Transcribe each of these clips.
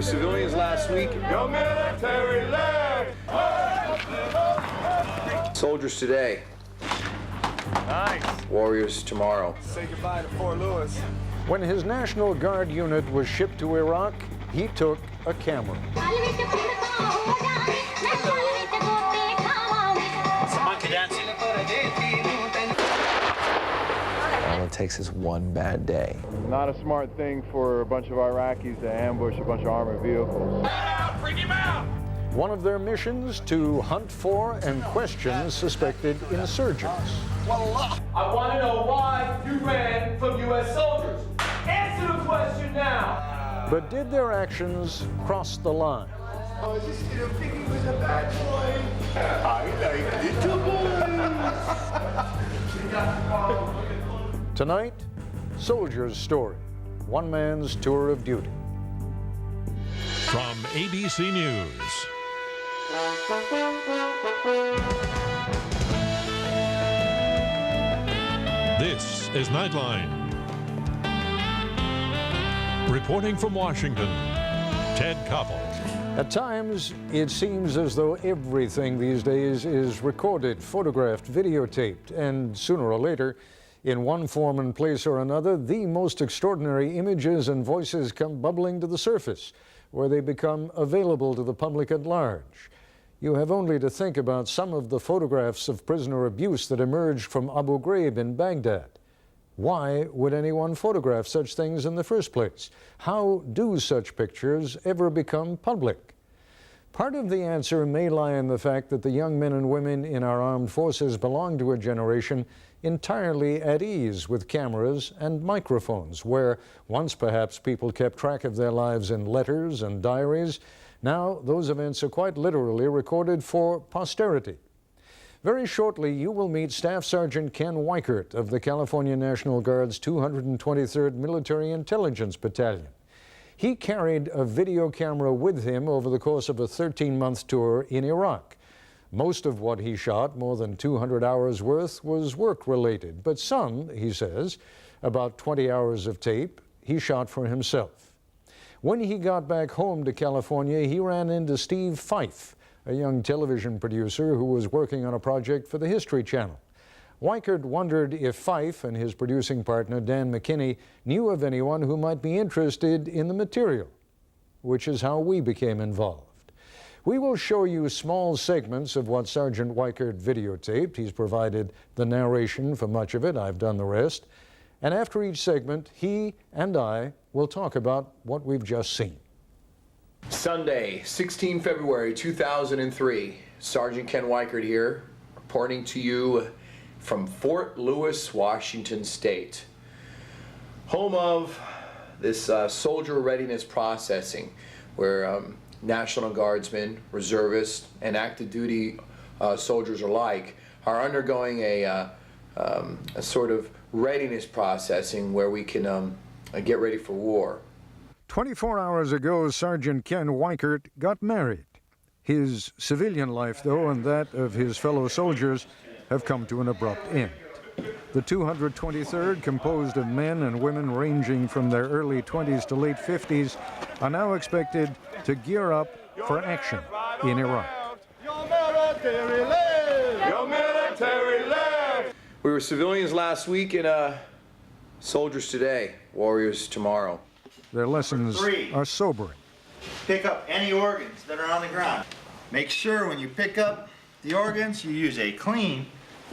were civilians last week. Go military left! Soldiers today. Nice. Warriors tomorrow. Say goodbye to Fort Lewis. When his National Guard unit was shipped to Iraq, he took a camera. All it takes is one bad day. Not a smart thing for a bunch of Iraqis to ambush a bunch of armored vehicles. Bring him out! One of their missions to hunt for and question suspected insurgents. I want to know why you ran from U.S. soldiers. Answer the question now! But did their actions cross the line? I was just think he was a bad boy. I like little boys. Tonight, Soldier's Story, one man's tour of duty. From ABC News. This is Nightline. Reporting from Washington, Ted Koppel. At times, it seems as though everything these days is recorded, photographed, videotaped, and sooner or later, in one form and place or another, the most extraordinary images and voices come bubbling to the surface, where they become available to the public at large. You have only to think about some of the photographs of prisoner abuse that emerged from Abu Ghraib in Baghdad. Why would anyone photograph such things in the first place? How do such pictures ever become public? Part of the answer may lie in the fact that the young men and women in our armed forces belong to a generation entirely at ease with cameras and microphones, where once perhaps people kept track of their lives in letters and diaries. Now those events are quite literally recorded for posterity. Very shortly, you will meet Staff Sergeant Ken Weichert of the California National Guard's 223rd Military Intelligence Battalion. He carried a video camera with him over the course of a 13-month tour in Iraq. Most of what he shot, more than 200 hours worth, was work-related, but some, he says, about 20 hours of tape, he shot for himself. When he got back home to California, he ran into Steve Fife, a young television producer who was working on a project for the History Channel. Weichert wondered if Fife and his producing partner, Dan McKinney, knew of anyone who might be interested in the material, which is how we became involved. We will show you small segments of what Sergeant Weichert videotaped. He's provided the narration for much of it. I've done the rest. And after each segment, he and I will talk about what we've just seen. Sunday, 16 February 2003. Sergeant Ken Weichert here, reporting to you from Fort Lewis, Washington State, home of this soldier readiness processing, where National Guardsmen, reservists, and active duty soldiers alike are undergoing a sort of readiness processing where we can get ready for war. 24 hours ago, Sergeant Ken Weichert got married. His civilian life, though, and that of his fellow soldiers, have come to an abrupt end. The 223rd, composed of men and women ranging from their early 20s to late 50s, are now expected to gear up for action in Iraq. Your military left! Your military left! We were civilians last week and soldiers today, warriors tomorrow. Their lessons are sobering. Pick up any organs that are on the ground. Make sure when you pick up the organs, you use a clean,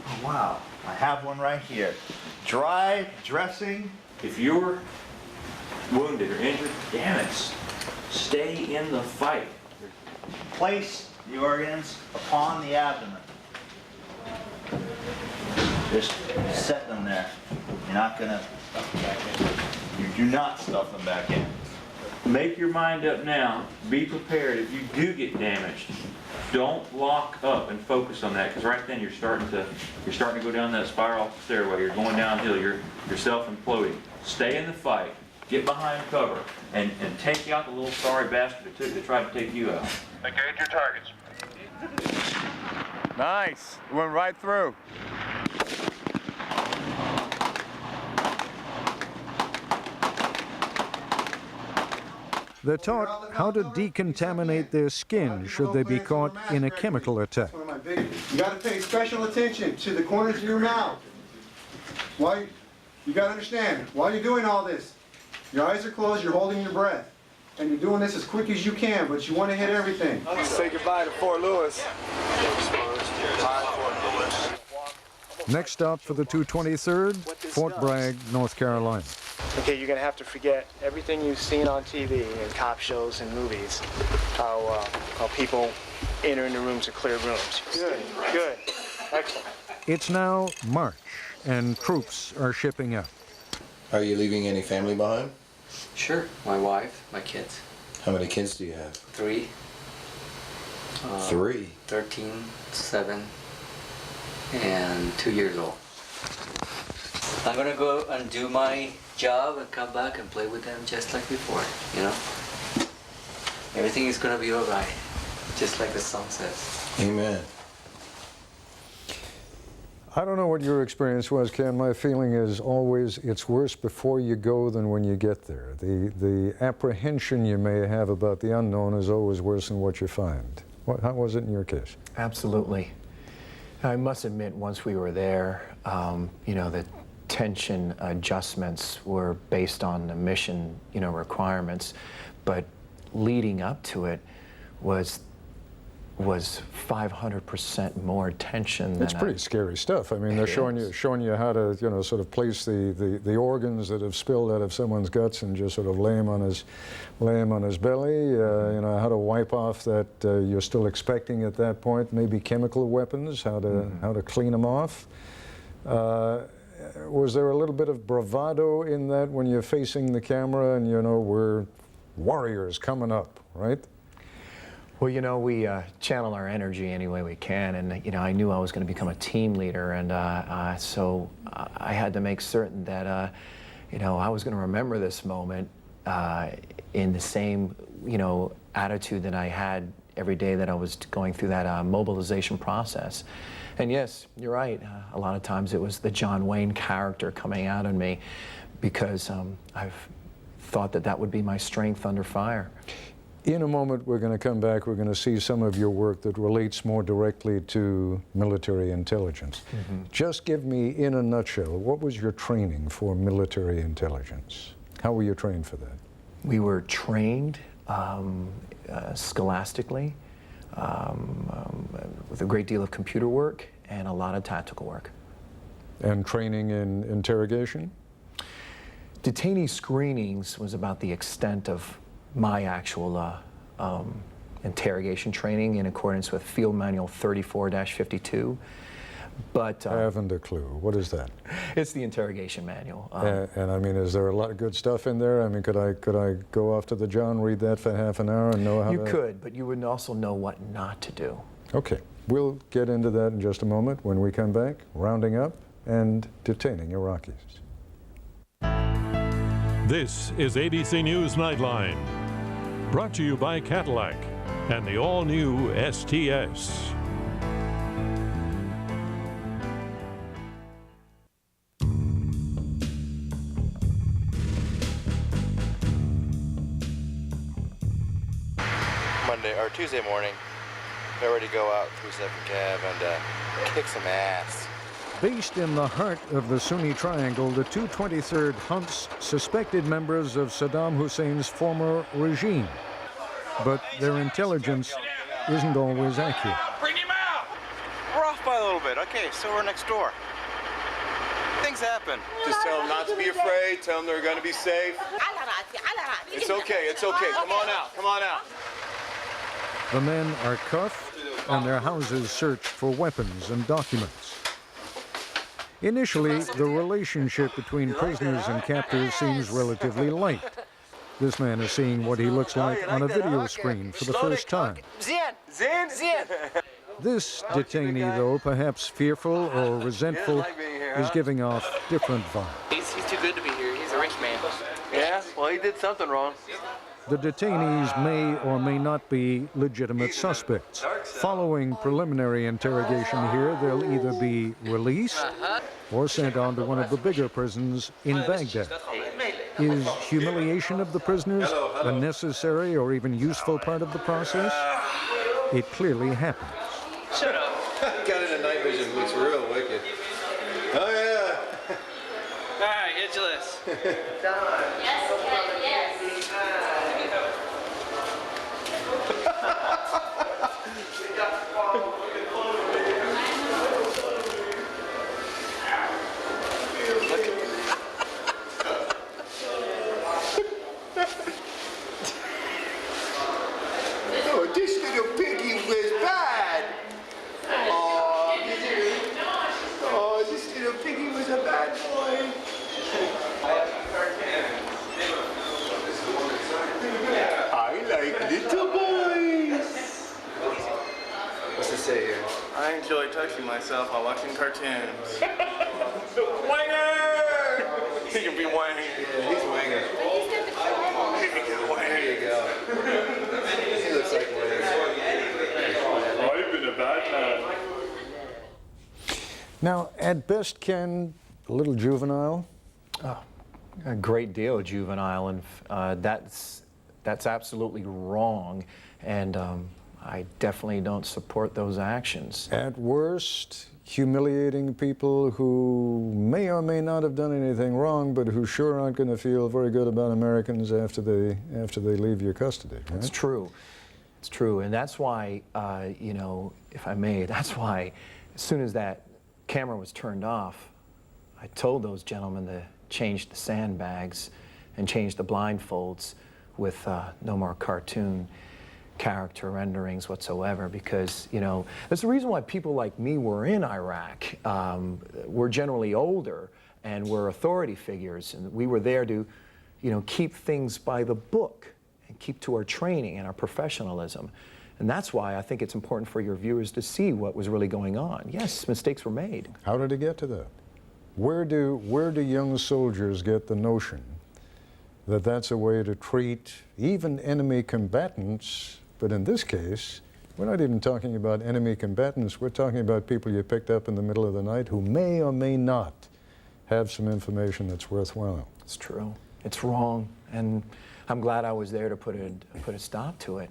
oh wow, I have one right here, dry dressing. If you're wounded or injured, damaged, stay in the fight. Place the organs upon the abdomen. Just set them there. You're not gonna stuff them back in. You do not stuff them back in. Make your mind up now. Be prepared if you do get damaged. Don't lock up and focus on that, because right then you're starting to go down that spiral stairway. You're going downhill. You're self-imploding. Stay in the fight. Get behind cover and take out the little sorry bastard that tried to take you out. Engage your targets. Nice. Went right through. They're taught how to decontaminate their skin should they be caught in a chemical attack. You got to pay special attention to the corners of your mouth. Why? You got to understand, while you're doing all this, your eyes are closed, you're holding your breath. And you're doing this as quick as you can, but you want to hit everything. Say goodbye to Fort Lewis. Next stop for the 223rd, Fort Bragg, North Carolina. Okay, you're gonna have to forget everything you've seen on TV and cop shows and movies. How people enter into rooms to clear rooms. Good, good, excellent. It's now March, and troops are shipping out. Are you leaving any family behind? Sure, my wife, my kids. How many kids do you have? 3. 3? 13, 7, and 2 years old. I'm gonna go and do my job and come back and play with them just like before, you know? Everything is gonna be all right, just like the song says. Amen. I don't know what your experience was, Ken. My feeling is always it's worse before you go than when you get there. The apprehension you may have about the unknown is always worse than what you find. How was it in your case? Absolutely. I must admit, once we were there, you know, the tension adjustments were based on the mission, you know, requirements, but leading up to it was 500% more tension than it's pretty scary stuff. I mean, they're showing you how to, you know, sort of place the organs that have spilled out of someone's guts and just sort of lay him on his belly. You know, how to wipe off that you're still expecting at that point. Maybe chemical weapons. How to clean them off. Was there a little bit of bravado in that when you're facing the camera and you know we're warriors coming up, right? Well, you know, we channel our energy any way we can, and you know, I knew I was going to become a team leader, and so I had to make certain that you know, I was going to remember this moment in the same, you know, attitude that I had every day that I was going through that mobilization process. And yes, you're right. A lot of times it was the John Wayne character coming out in me, because I've thought that would be my strength under fire. In a moment, we're going to come back. We're going to see some of your work that relates more directly to military intelligence. Just give me, in a nutshell, what was your training for military intelligence? How were you trained for that? We were trained scholastically, with a great deal of computer work and a lot of tactical work. And training in interrogation? Detainee screenings was about the extent of my actual interrogation training in accordance with Field Manual 34-52. But I haven't a clue. What is that? It's the interrogation manual. And I mean, is there a lot of good stuff in there? I mean, could I go off to the John, read that for half an hour and know how You could, but you would also know what not to do. Okay. We'll get into that in just a moment when we come back, rounding up and detaining Iraqis. This is ABC News Nightline, brought to you by Cadillac and the all-new STS. Tuesday morning, they're ready to go out through 7 Cav and kick some ass. Based in the heart of the Sunni Triangle, the 223rd hunts suspected members of Saddam Hussein's former regime. But their intelligence isn't always accurate. Bring him out! We're off by a little bit. Okay, so we're next door. Things happen. Just tell them not to be afraid. Tell them they're going to be safe. It's okay. It's okay. Come on out. Come on out. The men are cuffed and their houses searched for weapons and documents. Initially, the relationship between prisoners and captors seems relatively light. This man is seeing what he looks like on a video screen for the first time. This detainee, though, perhaps fearful or resentful, is giving off different vibes. He's too good to be here. He's a rich man. Yeah, well, he did something wrong. The detainees may or may not be legitimate suspects. Following preliminary interrogation here, they'll either be released or sent on to one of the bigger prisons in Baghdad. Is humiliation of the prisoners a necessary or even useful part of the process? It clearly happens. Shut up. Got it in night vision. Looks real wicked. Oh, yeah. All right, hit your list. Oh, this little piggy was bad. Oh, this little piggy was a bad boy. I like little boys. What's it say here? I enjoy touching myself while watching cartoons. Wanger! He can be Wanger. Yeah, he's Wanger. There you go. He looks like Wanger. I've been a bad man. Now, at best, Ken, a little juvenile? A great deal juvenile, and that's absolutely wrong, and I definitely don't support those actions. At worst, humiliating people who may or may not have done anything wrong, but who sure aren't going to feel very good about Americans after they leave your custody. Right? It's true. It's true, and that's why, you know, if I may, that's why as soon as that camera was turned off, I told those gentlemen to change the sandbags and change the blindfolds with no more cartoon character renderings whatsoever, because, you know, that's the reason why people like me were in Iraq. We're generally older and we're authority figures, and we were there to, you know, keep things by the book and keep to our training and our professionalism. And that's why I think it's important for your viewers to see what was really going on. Yes, mistakes were made. How did it get to that? Where do young soldiers get the notion that that's a way to treat even enemy combatants? But in this case, we're not even talking about enemy combatants. We're talking about people you picked up in the middle of the night who may or may not have some information that's worthwhile. It's true. It's wrong. And I'm glad I was there to put a stop to it.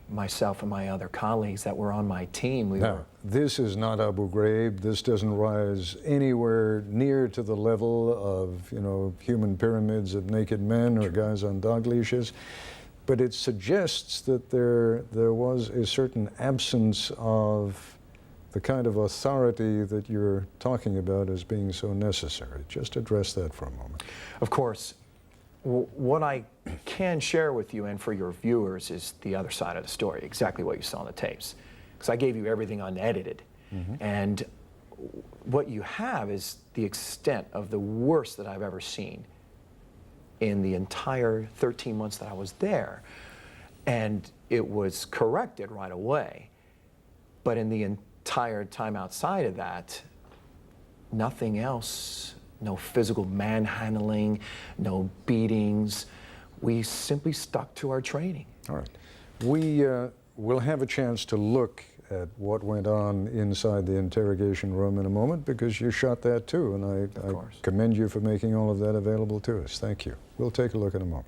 Myself and my other colleagues that were on my team, this is not Abu Ghraib. This doesn't rise anywhere near to the level of, you know, human pyramids of naked men or guys on dog leashes. But it suggests that there was a certain absence of the kind of authority that you're talking about as being so necessary. Just address that for a moment. Of course. What I can share with you and for your viewers is the other side of the story, exactly what you saw on the tapes. Because I gave you everything unedited. And what you have is the extent of the worst that I've ever seen in the entire 13 months that I was there. And it was corrected right away. But in the entire time outside of that, nothing else. No physical manhandling, no beatings. We simply stuck to our training. All right. We will have a chance to look at what went on inside the interrogation room in a moment, because you shot that too, and I commend you for making all of that available to us. Thank you. We'll take a look in a moment.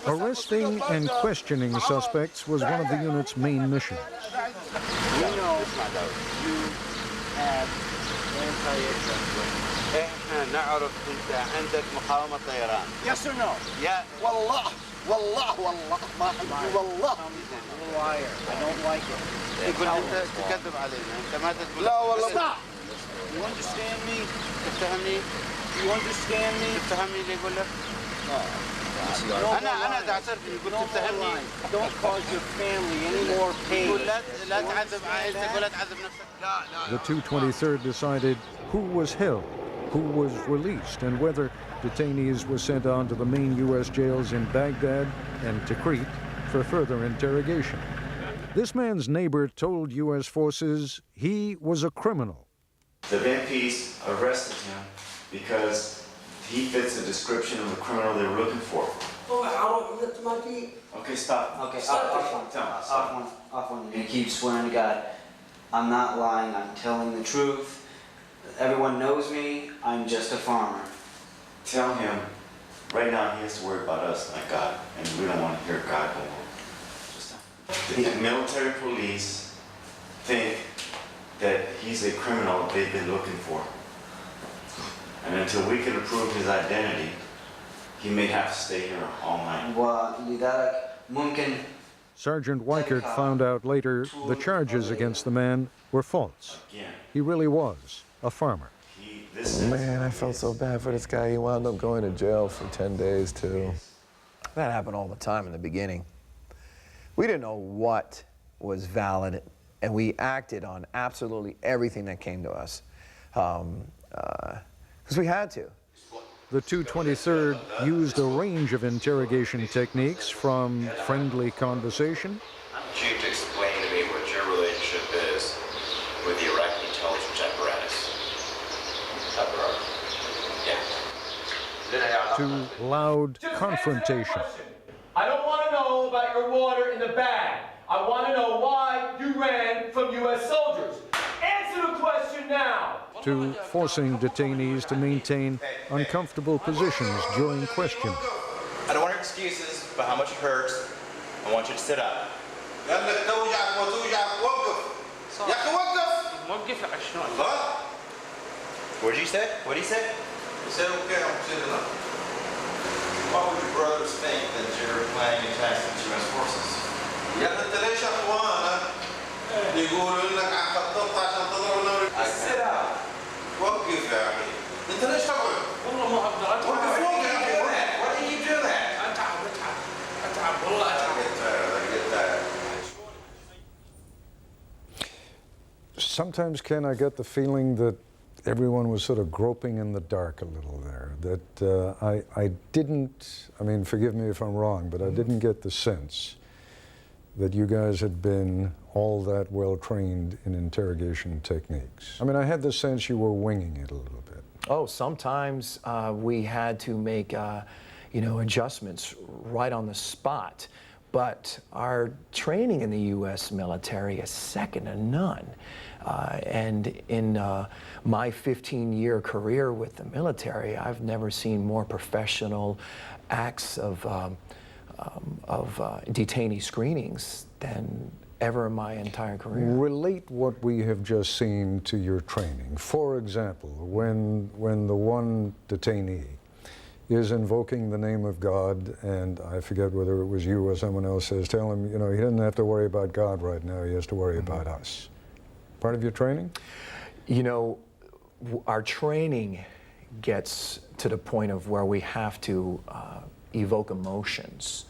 Arresting and questioning suspects was one of the unit's main missions. You know you have احنا نعرف انت عندك مقاومة طيران. Yes or no? Yeah. والله والله والله ما عندي والله. Liar. I don't like it. يقول انت تكذب علينا. انت ما تقول. لا والله. Stop. You understand me? تفهمني? You understand me? تفهمني اللي يقول لك؟ أنا تعترف يقول تفهمني. Don't cause your family any more pain. يقول لا تعذب عائلتك ولا تعذب نفسك. The 223rd decided who was held, who was released, and whether detainees were sent on to the main U.S. jails in Baghdad and Tikrit for further interrogation. This man's neighbor told U.S. forces he was a criminal. The MPs arrested him because he fits the description of the criminal they were looking for. Okay, stop. Okay, Stop. off one. And keep swearing to God, I'm not lying, I'm telling the truth. Everyone knows me, I'm just a farmer. Tell him, right now he has to worry about us, not God, and we don't want to hear God go on. Just tell him. The military police think that he's a criminal they've been looking for. And until we can prove his identity, he may have to stay here all night. Sergeant Weichert found out later the charges against the man were false. He really was a farmer. Man, I felt so bad for this guy. He wound up going to jail for 10 days, too. That happened all the time in the beginning. We didn't know what was valid, and we acted on absolutely everything that came to us, because we had to. The 223rd used a range of interrogation techniques, from friendly conversation I want you to explain to me what your relationship is with the Iraqi intelligence apparatus. Yeah. to loud confrontation. I don't want to know about your water in the bag. I want to know why you ran from U.S. soldiers. Answer the question now. To forcing detainees to maintain uncomfortable positions during questioning. I don't want your excuses about how much it hurts. I want you to sit up. What did you say? What did he say? He said, okay, I'm sitting up. What would your brothers think that you're planning attacks against U.S. forces? Sit up. What did you do that? Sometimes, Ken, I get the feeling that everyone was sort of groping in the dark a little there. That I didn't, I mean, forgive me if I'm wrong, but I didn't get the sense that you guys had been all that well trained in interrogation techniques. I mean, I had the sense you were winging it a little bit. Oh, sometimes we had to make, adjustments right on the spot. But our training in the U.S. military is second to none. And in my 15-year career with the military, I've never seen more professional acts of detainee screenings than ever in my entire career. Relate what we have just seen to your training. For example, when the one detainee is invoking the name of God, and I forget whether it was you or someone else says, tell him, he doesn't have to worry about God right now, he has to worry about us. Part of your training? Our training gets to the point of where we have to evoke emotions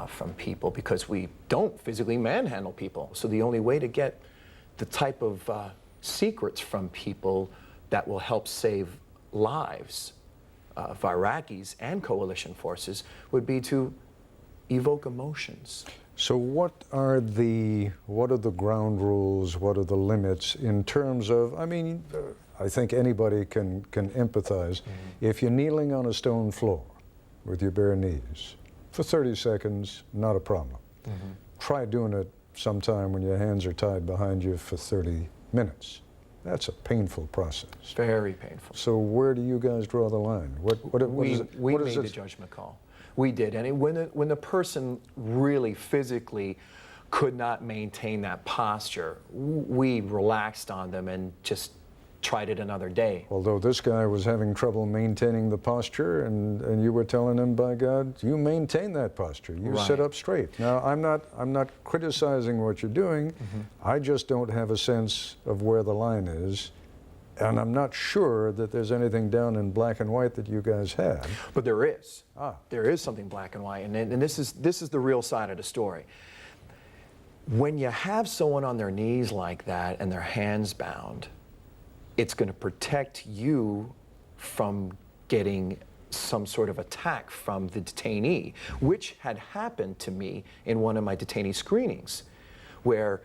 from people, because we don't physically manhandle people. So the only way to get the type of secrets from people that will help save lives of Iraqis and coalition forces would be to evoke emotions. So what are the ground rules, what are the limits in terms of, I think anybody can empathize. If you're kneeling on a stone floor with your bare knees for 30 seconds, not a problem. Try doing it sometime when your hands are tied behind you for 30 minutes. That's a painful process. Very painful. So where do you guys draw the line? We made the judgment call. We did, and when the person really physically could not maintain that posture, we relaxed on them and just tried it another day. Although this guy was having trouble maintaining the posture, and you were telling him, by God, you maintain that posture. You sit up straight. Now, I'm not criticizing what you're doing. I just don't have a sense of where the line is. And I'm not sure that there's anything down in black and white that you guys had. But there is. There is something black and white, and this is the real side of the story. When you have someone on their knees like that and their hands bound, it's going to protect you from getting some sort of attack from the detainee, which had happened to me in one of my detainee screenings, where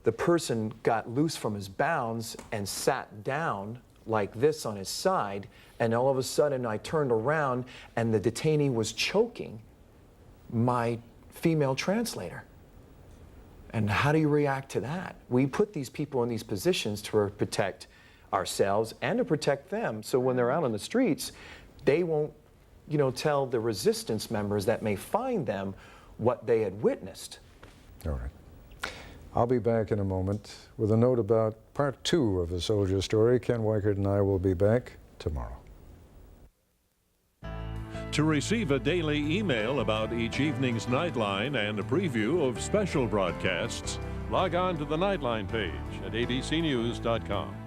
the person got loose from his bounds and sat down like this on his side, and all of a sudden I turned around and the detainee was choking my female translator. And how do you react to that? We put these people in these positions to protect ourselves and to protect them, so when they're out on the streets, they won't, you know, tell the resistance members that may find them what they had witnessed. All right. I'll be back in a moment with a note about part 2 of the soldier story. Ken Weichert and I will be back tomorrow. To receive a daily email about each evening's Nightline and a preview of special broadcasts, log on to the Nightline page at abcnews.com.